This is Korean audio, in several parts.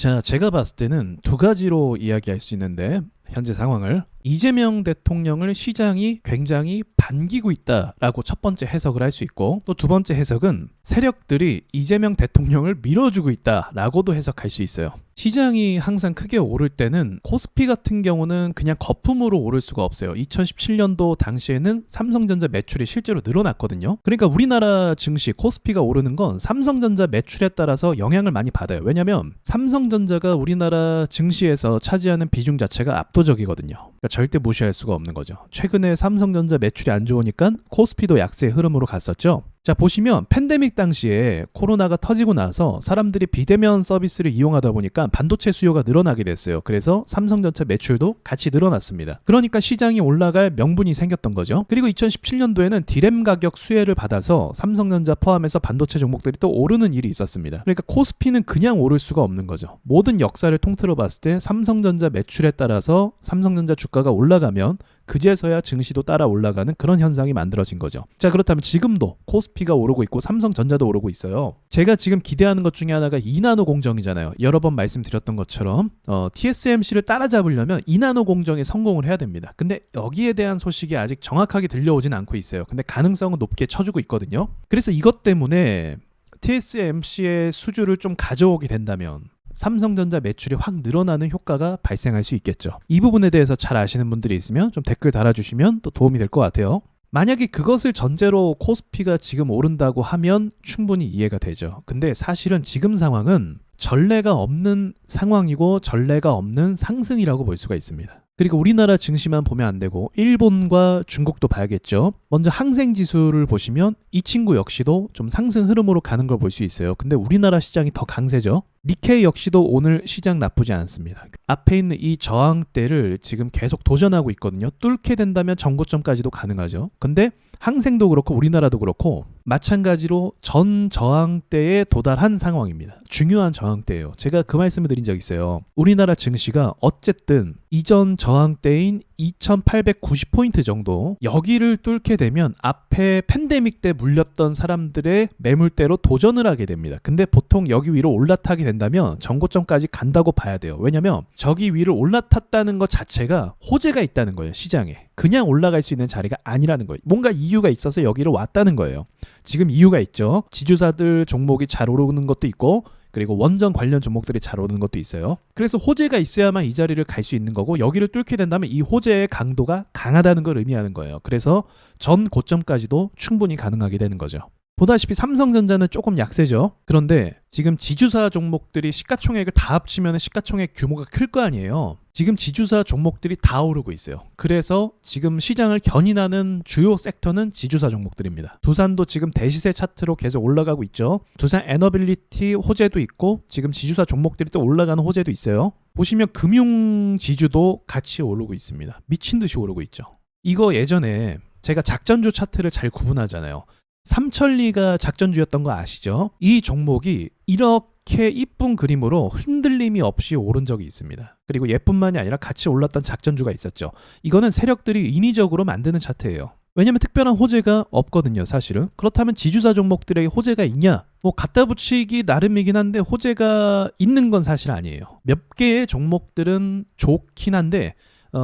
자, 제가 봤을 때는 두 가지로 이야기할 수 있는데, 현재 상황을 이재명 대통령을 시장이 굉장히 반기고 있다라고 첫 번째 해석을 할 수 있고, 또 두 번째 해석은 세력들이 이재명 대통령을 밀어주고 있다라고도 해석할 수 있어요. 시장이 항상 크게 오를 때는 코스피 같은 경우는 그냥 거품으로 오를 수가 없어요. 2017년도 당시에는 삼성전자 매출이 실제로 늘어났거든요. 그러니까 우리나라 증시 코스피가 오르는 건 삼성전자 매출에 따라서 영향을 많이 받아요. 왜냐면 삼성전자가 우리나라 증시에서 차지하는 비중 자체가 압도적이거든요. 그러니까 절대 무시할 수가 없는 거죠. 최근에 삼성전자 매출이 안 좋으니까 코스피도 약세의 흐름으로 갔었죠. 자, 보시면 팬데믹 당시에 코로나가 터지고 나서 사람들이 비대면 서비스를 이용하다 보니까 반도체 수요가 늘어나게 됐어요. 그래서 삼성전자 매출도 같이 늘어났습니다. 그러니까 시장이 올라갈 명분이 생겼던 거죠. 그리고 2017년도에는 디램 가격 수혜를 받아서 삼성전자 포함해서 반도체 종목들이 또 오르는 일이 있었습니다. 그러니까 코스피는 그냥 오를 수가 없는 거죠. 모든 역사를 통틀어 봤을 때 삼성전자 매출에 따라서 삼성전자 주가가 올라가면 그제서야 증시도 따라 올라가는 그런 현상이 만들어진 거죠. 자, 그렇다면 지금도 코스피가 오르고 있고 삼성전자도 오르고 있어요. 제가 지금 기대하는 것 중에 하나가 2나노 공정이잖아요. 여러 번 말씀드렸던 것처럼 TSMC를 따라잡으려면 2나노 공정에 성공을 해야 됩니다. 근데 여기에 대한 소식이 아직 정확하게 들려오진 않고 있어요. 근데 가능성은 높게 쳐주고 있거든요. 그래서 이것 때문에 TSMC의 수주를 좀 가져오게 된다면 삼성전자 매출이 확 늘어나는 효과가 발생할 수 있겠죠. 이 부분에 대해서 잘 아시는 분들이 있으면 좀 댓글 달아주시면 또 도움이 될 것 같아요. 만약에 그것을 전제로 코스피가 지금 오른다고 하면 충분히 이해가 되죠. 근데 사실은 지금 상황은 전례가 없는 상황이고 전례가 없는 상승이라고 볼 수가 있습니다. 그리고 우리나라 증시만 보면 안 되고 일본과 중국도 봐야겠죠. 먼저 항생지수를 보시면 이 친구 역시도 좀 상승 흐름으로 가는 걸 볼 수 있어요. 근데 우리나라 시장이 더 강세죠. 니케이 역시도 오늘 시장 나쁘지 않습니다. 앞에 있는 이 저항대를 지금 계속 도전하고 있거든요. 뚫게 된다면 전고점까지도 가능하죠. 근데 항생도 그렇고 우리나라도 그렇고 마찬가지로 전 저항대에 도달한 상황입니다. 중요한 저항대예요. 제가 그 말씀을 드린 적 있어요. 우리나라 증시가 어쨌든 이전 저항대인 2890포인트 정도 여기를 뚫게 되면 앞에 팬데믹 때 물렸던 사람들의 매물대로 도전을 하게 됩니다. 근데 보통 여기 위로 올라타게 된다면 전고점까지 간다고 봐야 돼요. 왜냐면 저기 위를 올라탔다는 것 자체가 호재가 있다는 거예요. 시장에. 그냥 올라갈 수 있는 자리가 아니라는 거예요. 뭔가 이유가 있어서 여기로 왔다는 거예요. 지금 이유가 있죠. 지주사들 종목이 잘 오르는 것도 있고 그리고 원전 관련 종목들이 잘 오르는 것도 있어요. 그래서 호재가 있어야만 이 자리를 갈 수 있는 거고 여기를 뚫게 된다면 이 호재의 강도가 강하다는 걸 의미하는 거예요. 그래서 전 고점까지도 충분히 가능하게 되는 거죠. 보다시피 삼성전자는 조금 약세죠. 그런데 지금 지주사 종목들이 시가총액을 다 합치면 시가총액 규모가 클 거 아니에요. 지금 지주사 종목들이 다 오르고 있어요. 그래서 지금 시장을 견인하는 주요 섹터는 지주사 종목들입니다. 두산도 지금 대시세 차트로 계속 올라가고 있죠. 두산 에너빌리티 호재도 있고 지금 지주사 종목들이 또 올라가는 호재도 있어요. 보시면 금융 지주도 같이 오르고 있습니다. 미친 듯이 오르고 있죠. 이거 예전에 제가 작전주 차트를 잘 구분하잖아요. 삼천리가 작전주였던 거 아시죠? 이 종목이 이렇게 이쁜 그림으로 흔들림이 없이 오른 적이 있습니다. 그리고 얘뿐만이 아니라 같이 올랐던 작전주가 있었죠. 이거는 세력들이 인위적으로 만드는 차트예요. 왜냐면 특별한 호재가 없거든요, 사실은. 그렇다면 지주사 종목들에게 호재가 있냐? 뭐 갖다 붙이기 나름이긴 한데 호재가 있는 건 사실 아니에요. 몇 개의 종목들은 좋긴 한데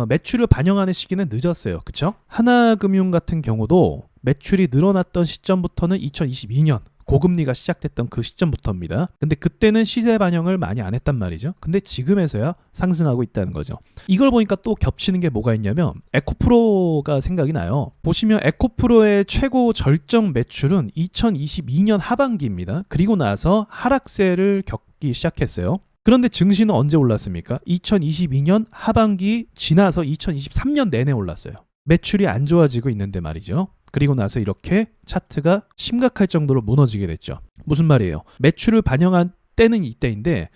매출을 반영하는 시기는 늦었어요. 그쵸? 하나금융 같은 경우도 매출이 늘어났던 시점부터는 2022년 고금리가 시작됐던 그 시점부터입니다. 근데 그때는 시세 반영을 많이 안 했단 말이죠. 근데 지금에서야 상승하고 있다는 거죠. 이걸 보니까 또 겹치는 게 뭐가 있냐면 에코프로가 생각이 나요. 보시면 에코프로의 최고 절정 매출은 2022년 하반기입니다. 그리고 나서 하락세를 겪기 시작했어요. 그런데 증시는 언제 올랐습니까? 2022년 하반기 지나서 2023년 내내 올랐어요. 매출이 안 좋아지고 있는데 말이죠. 그리고 나서 이렇게 차트가 심각할 정도로 무너지게 됐죠. 무슨 말이에요? 매출을 반영한 때는 이때인데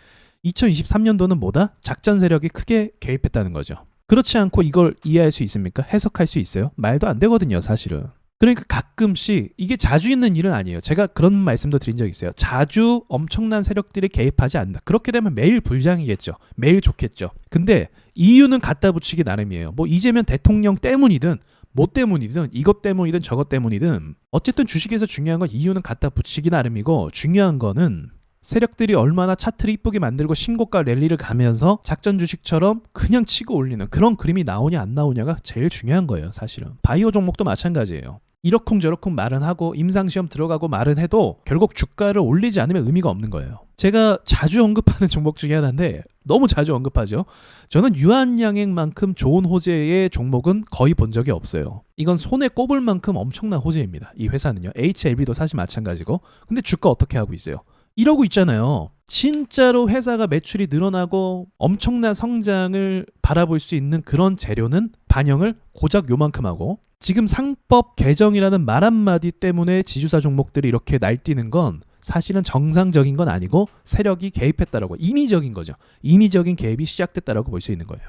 2023년도는 뭐다? 작전 세력이 크게 개입했다는 거죠. 그렇지 않고 이걸 이해할 수 있습니까? 해석할 수 있어요? 말도 안 되거든요, 사실은. 그러니까 가끔씩 이게 자주 있는 일은 아니에요. 제가 그런 말씀도 드린 적이 있어요. 자주 엄청난 세력들이 개입하지 않는다. 그렇게 되면 매일 불장이겠죠. 매일 좋겠죠. 근데 이유는 갖다 붙이기 나름이에요. 뭐 이재명 대통령 때문이든 뭐 때문이든 이것 때문이든 저것 때문이든 어쨌든 주식에서 중요한 건 이유는 갖다 붙이기 나름이고 중요한 거는 세력들이 얼마나 차트를 이쁘게 만들고 신고가 랠리를 가면서 작전 주식처럼 그냥 치고 올리는 그런 그림이 나오냐 안 나오냐가 제일 중요한 거예요. 사실은 바이오 종목도 마찬가지예요. 이러쿵저러쿵 말은 하고 임상시험 들어가고 말은 해도 결국 주가를 올리지 않으면 의미가 없는 거예요. 제가 자주 언급하는 종목 중에 하나인데 너무 자주 언급하죠. 저는 유한양행만큼 좋은 호재의 종목은 거의 본 적이 없어요. 이건 손에 꼽을 만큼 엄청난 호재입니다. 이 회사는요. HLB도 사실 마찬가지고. 근데 주가 어떻게 하고 있어요? 이러고 있잖아요. 진짜로 회사가 매출이 늘어나고 엄청난 성장을 바라볼 수 있는 그런 재료는 반영을 고작 요만큼 하고 지금 상법 개정이라는 말 한마디 때문에 지주사 종목들이 이렇게 날뛰는 건 사실은 정상적인 건 아니고 세력이 개입했다라고 인위적인 거죠. 인위적인 개입이 시작됐다라고 볼 수 있는 거예요.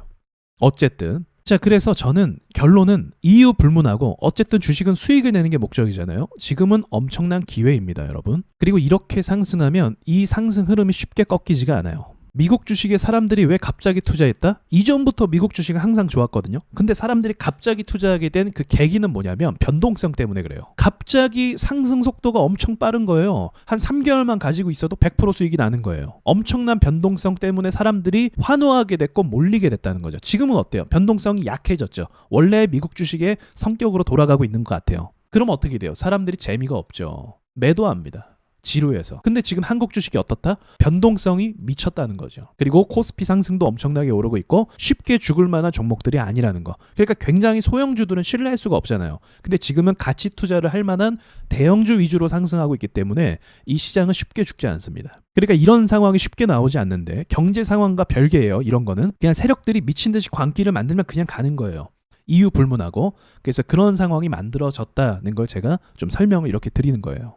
어쨌든 자 그래서 저는 결론은 이유 불문하고 어쨌든 주식은 수익을 내는 게 목적이잖아요. 지금은 엄청난 기회입니다, 여러분. 그리고 이렇게 상승하면 이 상승 흐름이 쉽게 꺾이지가 않아요. 미국 주식에 사람들이 왜 갑자기 투자했다? 이전부터 미국 주식은 항상 좋았거든요. 근데 사람들이 갑자기 투자하게 된 그 계기는 뭐냐면 변동성 때문에 그래요. 갑자기 상승 속도가 엄청 빠른 거예요. 한 3개월만 가지고 있어도 100% 수익이 나는 거예요. 엄청난 변동성 때문에 사람들이 환호하게 됐고 몰리게 됐다는 거죠. 지금은 어때요? 변동성이 약해졌죠. 원래 미국 주식의 성격으로 돌아가고 있는 것 같아요. 그럼 어떻게 돼요? 사람들이 재미가 없죠. 매도합니다. 지루해서. 근데 지금 한국 주식이 어떻다? 변동성이 미쳤다는 거죠. 그리고 코스피 상승도 엄청나게 오르고 있고 쉽게 죽을 만한 종목들이 아니라는 거. 그러니까 굉장히 소형주들은 신뢰할 수가 없잖아요. 근데 지금은 가치 투자를 할 만한 대형주 위주로 상승하고 있기 때문에 이 시장은 쉽게 죽지 않습니다. 그러니까 이런 상황이 쉽게 나오지 않는데 경제 상황과 별개예요. 이런 거는 그냥 세력들이 미친 듯이 광기를 만들면 그냥 가는 거예요. 이유 불문하고. 그래서 그런 상황이 만들어졌다는 걸 제가 좀 설명을 이렇게 드리는 거예요.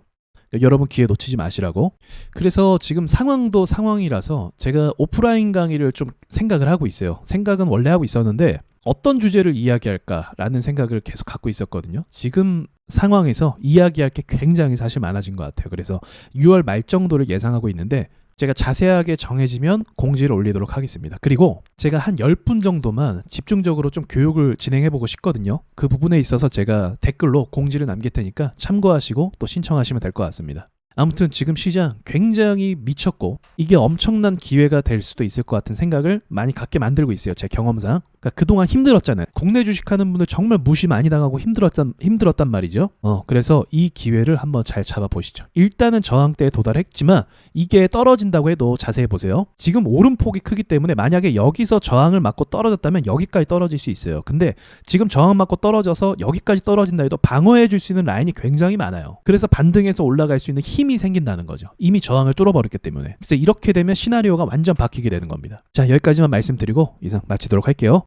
여러분 기회 놓치지 마시라고. 그래서 지금 상황도 상황이라서 제가 오프라인 강의를 좀 생각을 하고 있어요. 생각은 원래 하고 있었는데 어떤 주제를 이야기할까라는 생각을 계속 갖고 있었거든요. 지금 상황에서 이야기할 게 굉장히 사실 많아진 것 같아요. 그래서 6월 말 정도를 예상하고 있는데 제가 자세하게 정해지면 공지를 올리도록 하겠습니다. 그리고 제가 한 10분 정도만 집중적으로 좀 교육을 진행해보고 싶거든요. 그 부분에 있어서 제가 댓글로 공지를 남길 테니까 참고하시고 또 신청하시면 될 것 같습니다. 아무튼 지금 시장 굉장히 미쳤고 이게 엄청난 기회가 될 수도 있을 것 같은 생각을 많이 갖게 만들고 있어요. 제 경험상. 그러니까 그동안 힘들었잖아요. 국내 주식하는 분들 정말 무시 많이 당하고 힘들었단 말이죠. 그래서 이 기회를 한번 잘 잡아보시죠. 일단은 저항대에 도달했지만 이게 떨어진다고 해도 자세히 보세요. 지금 오름폭이 크기 때문에 만약에 여기서 저항을 맞고 떨어졌다면 여기까지 떨어질 수 있어요. 근데 지금 저항 맞고 떨어져서 여기까지 떨어진다 해도 방어해 줄 수 있는 라인이 굉장히 많아요. 그래서 반등해서 올라갈 수 있는 힘이 생긴다는 거죠. 이미 저항을 뚫어버렸기 때문에. 그래서 이렇게 되면 시나리오가 완전 바뀌게 되는 겁니다. 자, 여기까지만 말씀드리고 이상 마치도록 할게요.